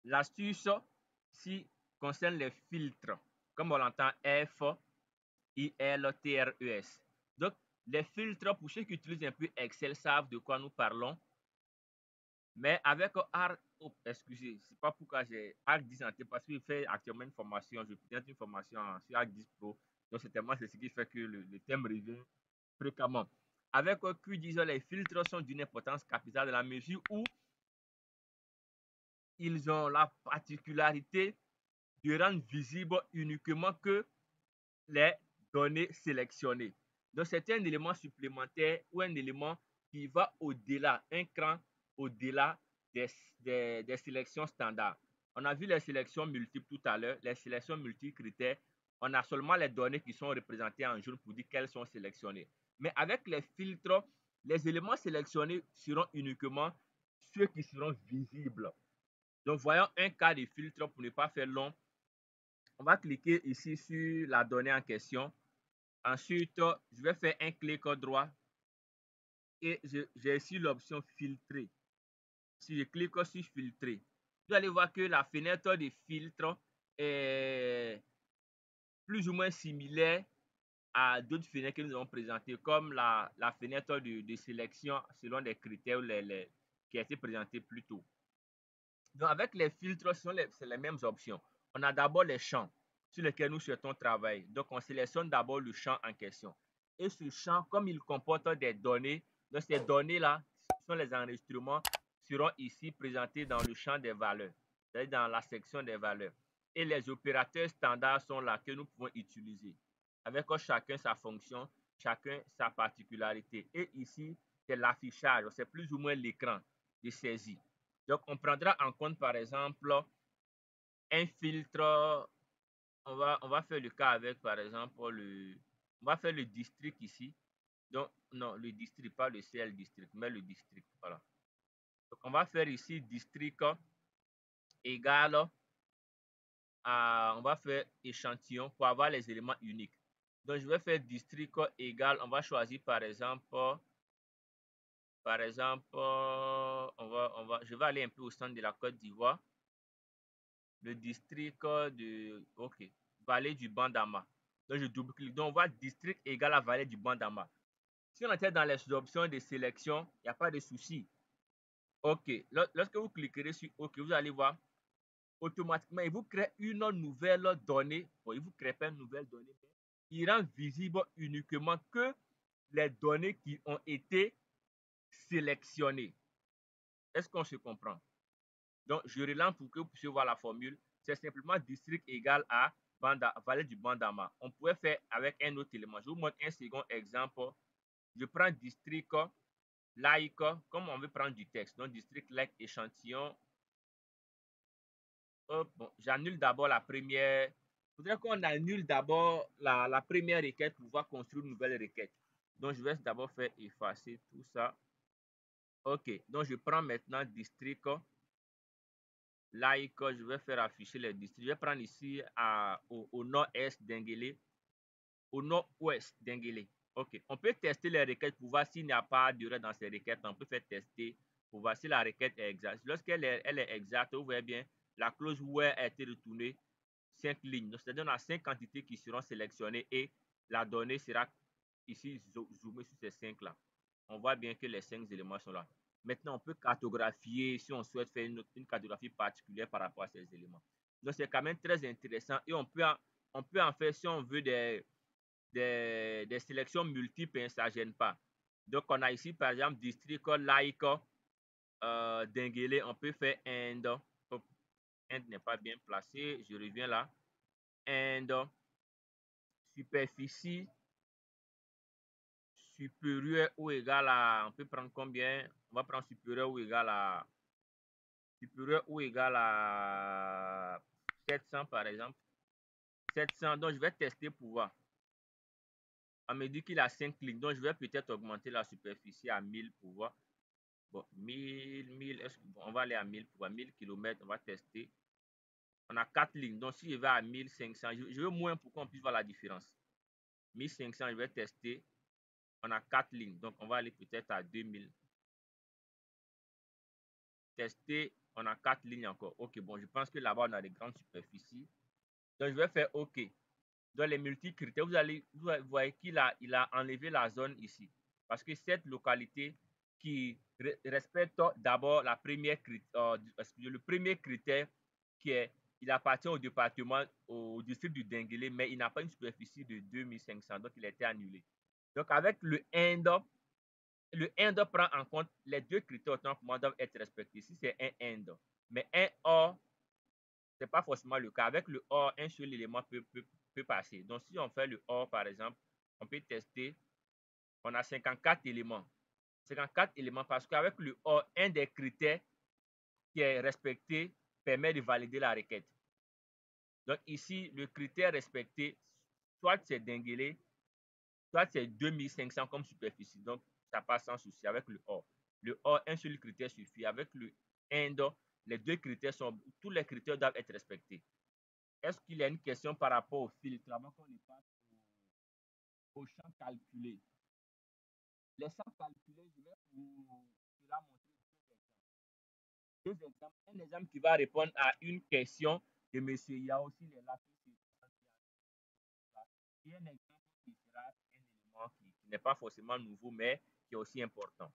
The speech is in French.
L'astuce si concerne les filtres, comme on l'entend F-I-L-T-R-E-S. Donc, les filtres, pour ceux qui utilisent un peu Excel, savent de quoi nous parlons. Mais avec Arc, excusez, c'est pas pourquoi j'ai Arc 10 en tête, parce que je fais actuellement une formation, je présente une formation sur Arc 10 Pro. Donc, c'est ce qui fait que le thème revient fréquemment. Avec QGIS, les filtres sont d'une importance capitale dans la mesure où ils ont la particularité de rendre visible uniquement que les données sélectionnées. Donc, c'est un élément supplémentaire ou un élément qui va au-delà, un cran au-delà des sélections standards. On a vu les sélections multiples tout à l'heure, les sélections multicritères. On a seulement les données qui sont représentées en jaune pour dire qu'elles sont sélectionnées. Mais avec les filtres, les éléments sélectionnés seront uniquement ceux qui seront visibles. Donc, voyons un cas de filtre pour ne pas faire long. On va cliquer ici sur la donnée en question. Ensuite, je vais faire un clic droit et j'ai ici l'option filtrer. Si je clique sur filtrer, vous allez voir que la fenêtre de filtre est plus ou moins similaire à d'autres fenêtres que nous avons présentées, comme la fenêtre de sélection selon les critères qui a été présentée plus tôt. Donc, avec les filtres, c'est les mêmes options. On a d'abord les champs sur lesquels nous souhaitons travailler. Donc, on sélectionne d'abord le champ en question. Et ce champ, comme il comporte des données, donc ces données-là sont les enregistrements, seront ici présentés dans le champ des valeurs, c'est-à-dire dans la section des valeurs. Et les opérateurs standards sont là que nous pouvons utiliser, avec chacun sa fonction, chacun sa particularité. Et ici, c'est l'affichage, c'est plus ou moins l'écran de saisie. Donc, on prendra en compte, par exemple, un filtre. On va faire le cas avec, par exemple, on va faire le district ici. Donc, non, le district, pas le CL district, mais le district. Voilà. Donc, on va faire ici district égal à, on va faire échantillon pour avoir les éléments uniques. Donc, je vais faire district égal, on va choisir, par exemple, je vais aller un peu au centre de la Côte d'Ivoire. Le district de, ok, vallée du Bandama. Donc, je double-clique. Donc, on voit district égal à vallée du Bandama. Si on était dans les options de sélection, il n'y a pas de souci. OK. Lorsque vous cliquerez sur OK, vous allez voir, automatiquement, il vous crée une nouvelle donnée. Bon, il ne vous crée pas une nouvelle donnée, mais il rend visible uniquement que les données qui ont été sélectionnées. Est-ce qu'on se comprend? Donc, je relance pour que vous puissiez voir la formule. C'est simplement district égal à vallée du Bandama. On pourrait faire avec un autre élément. Je vous montre un second exemple. Je prends district like, comme on veut prendre du texte. Donc, district like échantillon. Bon, j'annule d'abord la première. Il faudrait qu'on annule d'abord la première requête pour pouvoir construire une nouvelle requête. Donc, je vais d'abord faire effacer tout ça. OK. Donc, je prends maintenant district like, je vais faire afficher les districts. Je vais prendre ici au nord-est d'Enguélé, au nord-ouest d'Enguélé. OK. On peut tester les requêtes pour voir s'il n'y a pas d'erreur dans ces requêtes. On peut faire tester pour voir si la requête est exacte. Lorsqu'elle est exacte, vous voyez bien, la clause where a été retournée 5 lignes. Donc, c'est-à-dire qu'on a 5 quantités qui seront sélectionnées et la donnée sera ici zoomée sur ces 5-là. On voit bien que les 5 éléments sont là. Maintenant, on peut cartographier si on souhaite faire une cartographie particulière par rapport à ces éléments. Donc, c'est quand même très intéressant et on peut en faire, si on veut, des sélections multiples, hein, ça ne gêne pas. Donc, on a ici, par exemple, district like d'Enguélé. On peut faire Inde. Inde n'est pas bien placé. Je reviens là. Inde. Superficie supérieure ou égale à, on peut prendre combien? On va prendre supérieur ou égal à 700 par exemple. 700, donc je vais tester pour voir. On me dit qu'il a 5 lignes, donc je vais peut-être augmenter la superficie à 1000 pour voir. Bon, 1000, on va aller à 1000 pour voir. 1000 km, on va tester. On a 4 lignes, donc si je vais à 1500, je veux moins pour qu'on puisse voir la différence. 1500, je vais tester. On a 4 lignes, donc on va aller peut-être à 2000. Tester on a 4 lignes encore. OK, bon, je pense que là-bas, on a des grandes superficies. Donc, je vais faire OK. Dans les multi-critères, vous voyez qu'il a enlevé la zone ici. Parce que cette localité qui respecte d'abord le premier critère qui est, il appartient au département, au district du Denguélé, mais il n'a pas une superficie de 2500, donc il a été annulé. Donc avec le end prend en compte les deux critères autant pour moi doivent être respectés. Si c'est un end, mais un or, ce n'est pas forcément le cas. Avec le or, un seul élément peut passer. Donc si on fait le or, par exemple, on peut tester, on a 54 éléments. 54 éléments parce qu'avec le or, un des critères qui est respecté permet de valider la requête. Donc ici, le critère respecté, soit c'est Denguélé, soit c'est 2500 comme superficie. Donc ça passe sans souci avec le or. Le or, un seul critère suffit. Avec le end, les deux critères sont, tous les critères doivent être respectés. Est-ce qu'il y a une question par rapport au filtre avant qu'on y passe au champ calculé? Les champs calculés, je vais vous la montrer deux exemples. Un exemple qui va répondre à une question de monsieur. Il y a aussi les lapis. Et un exemple qui sera un élément qui n'est pas forcément nouveau, mais qui est aussi important.